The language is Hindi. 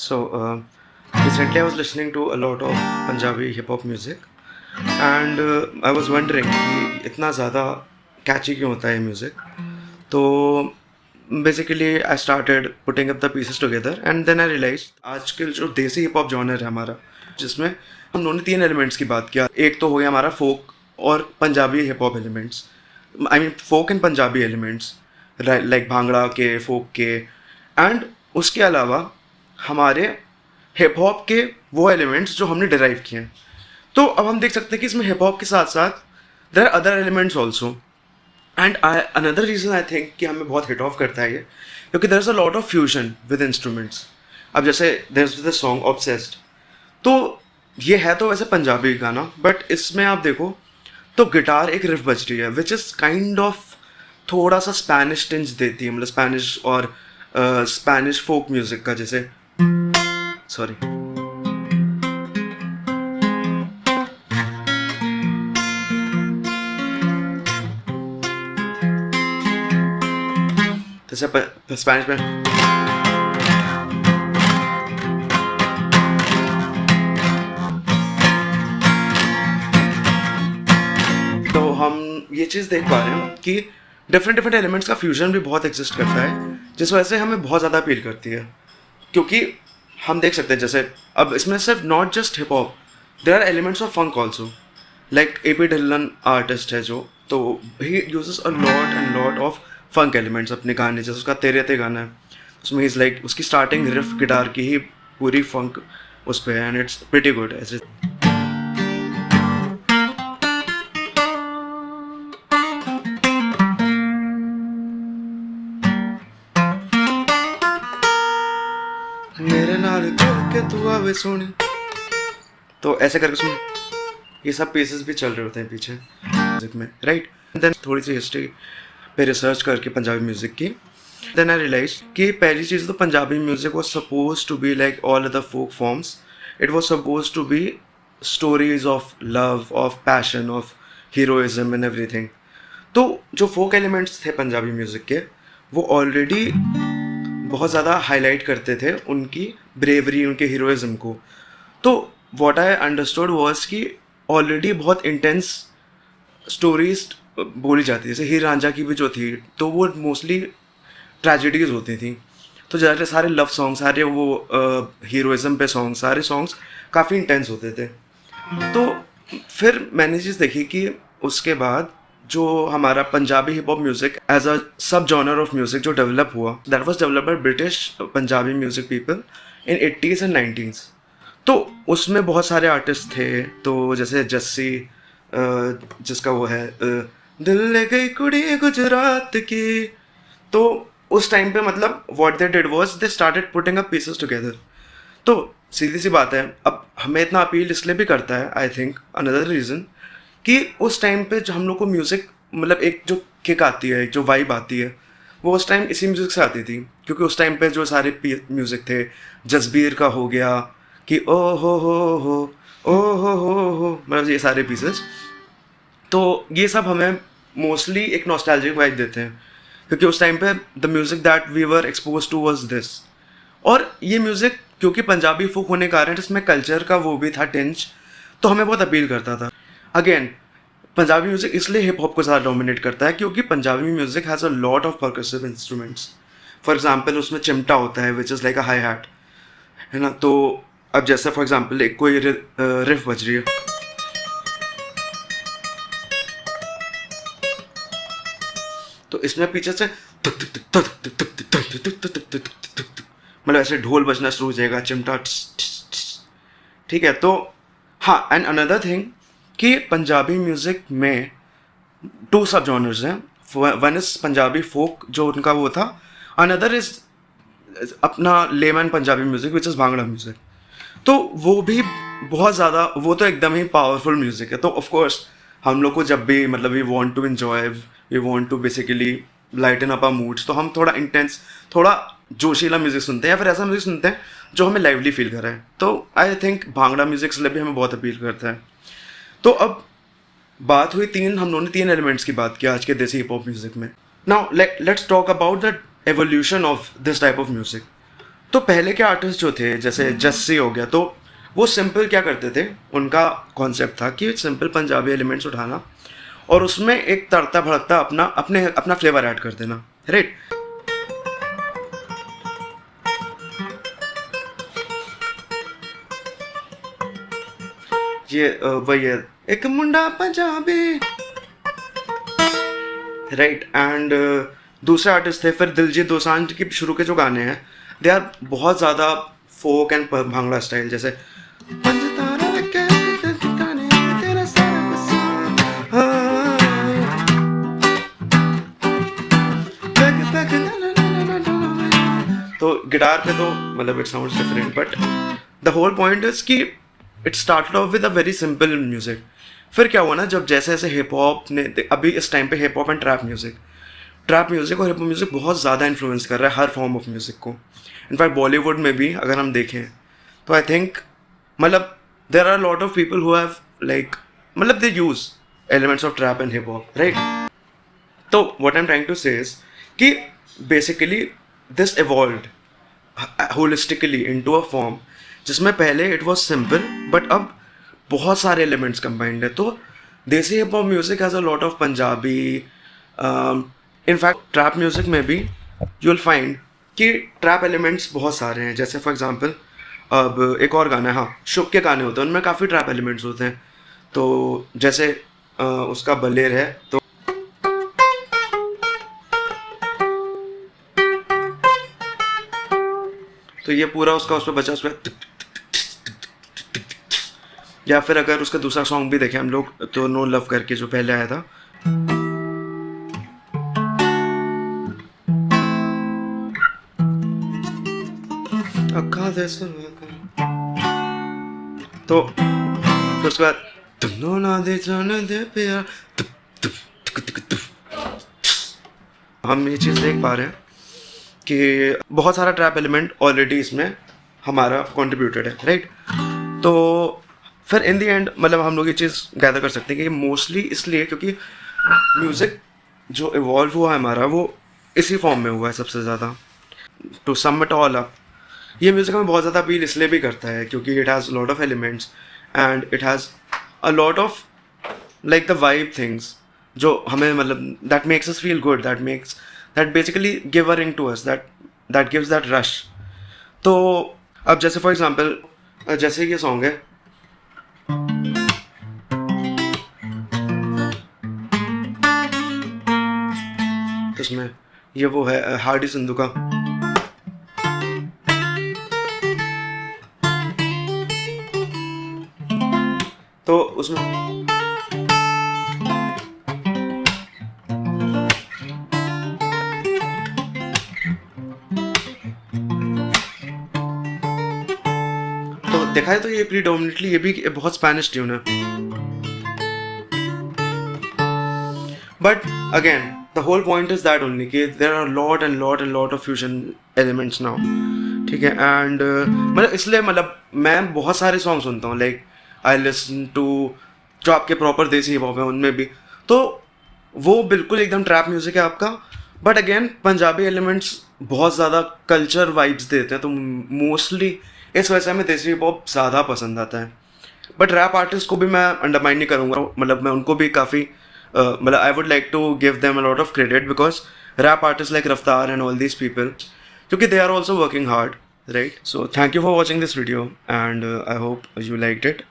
Recently I was listening to a lot of Punjabi hip hop music and I was wondering कि इतना ज़्यादा कैची क्यों होता है म्यूज़िक. तो basically I started putting up the pieces together and then I realize आजकल जो देसी हिप हॉप जॉनर है हमारा, जिसमें हम दोनों तीन एलिमेंट्स की बात किया. एक तो हो गया हमारा फोक और Punjabi hip hop elements, I mean folk and Punjabi elements like bhangra के, फोक के, एंड उसके अलावा हमारे हिप हॉप के वो एलिमेंट्स जो हमने डिराइव किए हैं. तो अब हम देख सकते हैं कि इसमें हिप हॉप के साथ साथ there are other elements also. And another reason I think कि हमें बहुत हिट ऑफ करता है ये, क्योंकि there is a lot of fusion with instruments. अब जैसे there is the song obsessed, तो ये है तो वैसे पंजाबी गाना, बट इसमें आप देखो तो गिटार एक रिफ बज रही है विच इज़ काइंड ऑफ थोड़ा सा स्पैनिश टिंज देती है, मतलब स्पैनिश और स्पैनिश फोक म्यूजिक का. जैसे सॉरी, जैसे स्पैनिश में तो हम ये चीज़ देख पा रहे हैं कि डिफरेंट डिफरेंट एलिमेंट्स का फ्यूजन भी बहुत एग्जिस्ट करता है, जिस वजह से हमें बहुत ज़्यादा अपील करती है. क्योंकि हम देख सकते हैं जैसे अब इसमें सिर्फ not just hip hop, there are elements of funk also. Like AP Dhillon artist है जो, तो he uses a lot and lot of funk elements अपने गाने. जैसे उसका तेरे ते गाना है, उसमें इज़ लाइक उसकी स्टार्टिंग रिफ गिटार की ही पूरी फंक उस पर है, एंड इट्स प्रिटी गुड. ऐसे मेरे नाल करके तू आवे सोनी, तो ऐसे करके सुन, ये सब पीसेस भी चल रहे होते हैं पीछे म्यूजिक में, राइट. देन थोड़ी सी हिस्ट्री पे रिसर्च करके पंजाबी म्यूजिक की, देन आई रियलाइज कि पहली चीज़ तो Punjabi music was suppose to be like all other folk forms. It was suppose to be stories of love, of passion, of heroism and everything. तो जो फोक एलिमेंट्स थे पंजाबी म्यूजिक के, वो ऑलरेडी बहुत ज़्यादा हाईलाइट करते थे उनकी ब्रेवरी, उनके हीरोइज्म को. तो व्हाट आई अंडरस्टूड वाज कि ऑलरेडी बहुत इंटेंस स्टोरीज बोली जाती है. जैसे हीर रांझा की भी जो थी, तो वो मोस्टली ट्रेजेडीज होती थी. तो ज़्यादा सारे लव सॉन्ग, सारे वो हीरोइज्म पे सॉन्ग, सारे सॉन्ग्स काफ़ी इंटेंस होते थे. तो फिर मैंने चीज़ देखी कि उसके बाद जो हमारा Punjabi hip hop music as a sub genre of music जो डेवलप हुआ, that was developed by British Punjabi music people in 80s and 90s. तो उसमें बहुत सारे आर्टिस्ट थे, तो जैसे जस्सी, जिसका वो है दिल ले गई कुड़ी गुजरात की. तो उस टाइम पे मतलब what they did was they started putting up pieces together. तो सीधी सी बात है, अब हमें इतना अपील इसलिए भी करता है, आई थिंक अनदर रीज़न, कि उस टाइम पे जो हम लोग को म्यूज़िक, मतलब एक जो किक आती है, एक जो वाइब आती है, वो उस टाइम इसी म्यूज़िक से आती थी. क्योंकि उस टाइम पे जो सारे म्यूज़िक थे, जसबीर का हो गया कि ओ हो ओ हो, मतलब ये सारे पीसेस, तो ये सब हमें मोस्टली एक नॉस्टैल्जिक वाइब देते हैं. क्योंकि उस टाइम पे the music that we were expose to was this. और ये म्यूज़िक क्योंकि पंजाबी फोक होने के कारण इसमें कल्चर का वो भी था टेंच, तो हमें बहुत अपील करता था. अगेन पंजाबी म्यूजिक इसलिए हिप हॉप को ज़्यादा डोमिनेट करता है क्योंकि Punjabi music has a lot of percussive instruments. For example उसमें चिमटा होता है which is like a hi hat, है ना. तो अब जैसे फॉर एग्जांपल एक कोई रिफ बज रही है, तो इसमें पीछे से मतलब ऐसे ढोल बजना शुरू हो जाएगा, चिमटा, ठीक है. तो हाँ, एंड अनदर थिंग कि पंजाबी म्यूज़िक में 2 सब जॉनर्स हैं. वन इज़ पंजाबी फोक जो उनका वो था, अनदर इज़ अपना lemon Punjabi music which is bhangra music. तो वो भी बहुत ज़्यादा, वो तो एकदम ही पावरफुल म्यूज़िक है. तो ऑफ कोर्स हम लोग को जब भी मतलब we want to enjoy, we want to basically lighten up our moods, तो हम थोड़ा इंटेंस, थोड़ा जोशीला म्यूज़िक सुनते हैं, या फिर ऐसा म्यूज़िक सुनते हैं जो हमें लाइवली फील कराए. तो आई थिंक भांगड़ा म्यूज़िक इसलिए भी हमें बहुत अपील करता है. तो अब बात हुई हम दोनों तीन एलिमेंट्स की बात की आज के देसी हिप हॉप म्यूजिक में. Now let's talk about the evolution of this type of music. तो पहले के आर्टिस्ट जो थे जैसे जस्सी हो गया, तो वो सिंपल क्या करते थे, उनका कॉन्सेप्ट था कि सिंपल पंजाबी एलिमेंट्स उठाना और उसमें एक तड़ता भड़कता अपना फ्लेवर ऐड कर देना, राइट। ये वही है, एक मुंडा पंजाबी, राइट। एंड दूसरे आर्टिस्ट थे फिर दिलजीत दोसांझ की शुरू के जो गाने हैं, दे आर बहुत ज़्यादा फोक एंड भांगड़ा स्टाइल, जैसे तो गिटार पे तो मतलब it sounds different, but the whole point is कि it started off with a very simple music. फिर क्या हुआ ना, जब जैसे जैसे हिप हॉप ने, अभी इस टाइम पे hip hop and trap music और हिप हॉप म्यूजिक बहुत ज़्यादा इन्फ्लुएंस कर रहा है हर फॉर्म ऑफ म्यूजिक को। इनफैक्ट बॉलीवुड में भी अगर हम देखें तो आई थिंक मतलब there are lot of people who have like मतलब they use elements of trap and hip hop, right. तो what I am trying to say is कि basically this evolved holistically into a form जिसमें पहले इट वाज सिंपल बट अब बहुत सारे एलिमेंट्स कंबाइंड है। तो देसी hip hop music has a lot of Punjabi, in fact trap music में भी यू विल फाइंड कि ट्रैप एलिमेंट्स बहुत सारे हैं। जैसे फॉर एग्जांपल अब एक और गाना है, हाँ, शुभ के गाने होते हैं, उनमें काफ़ी ट्रैप एलिमेंट्स होते हैं। तो जैसे उसका बलेर है, तो ये पूरा उसका उस पर बचा, उसमें या फिर अगर उसका दूसरा सॉन्ग भी देखें हम लोग तो नो लव करके जो पहले आया था, तो फिर उसके बाद तुम ना दे जाने दे प्यार, हम ये चीज़ देख पा रहे हैं कि बहुत सारा ट्रैप एलिमेंट ऑलरेडी इसमें हमारा कंट्रीब्यूटेड है, राइट। तो फिर इन दी एंड मतलब हम लोग ये चीज़ गैदर कर सकते हैं कि मोस्टली इसलिए क्योंकि म्यूज़िक जो इवॉल्व हुआ है हमारा वो इसी फॉर्म में हुआ है सबसे ज़्यादा। To sum it all up, ये म्यूज़िक हमें बहुत ज़्यादा अपील इसलिए भी करता है क्योंकि it has lot of elements and it has a lot of like the vibe things जो हमें मतलब that makes us feel good, that basically give a ring to us, that gives that rush. तो अब जैसे फॉर एग्जांपल जैसे ये सॉन्ग है, इसमें ये वो है हार्डी संधू का, तो उसमें तो देखा है तो ये प्रीडोमिनेटली ये भी बहुत स्पेनिश ट्यून है, but again the whole point is that only कि there are lot of fusion elements now, ठीक है। एंड मतलब इसलिए मतलब मैं बहुत सारे सॉन्ग सुनता हूँ, लाइक आई लिसन टू जो आपके प्रॉपर देसी हिप हॉप है उनमें भी, तो वो बिल्कुल एकदम ट्रैप म्यूजिक है आपका, बट अगेन पंजाबी एलिमेंट्स बहुत ज़्यादा कल्चर वाइब्स देते हैं, तो मोस्टली इस वजह से हमें देसी हिप हॉप ज़्यादा पसंद आता है। बट रैप आर्टिस्ट को भी मैं अंडरमाइन नहीं करूँगा, मतलब मैं उनको भी काफ़ी मतलब I would like to give them a lot of credit because rap artists like Raftaar and all these people, क्योंकि they are also working hard, right? So thank you for watching this video and I hope you liked it.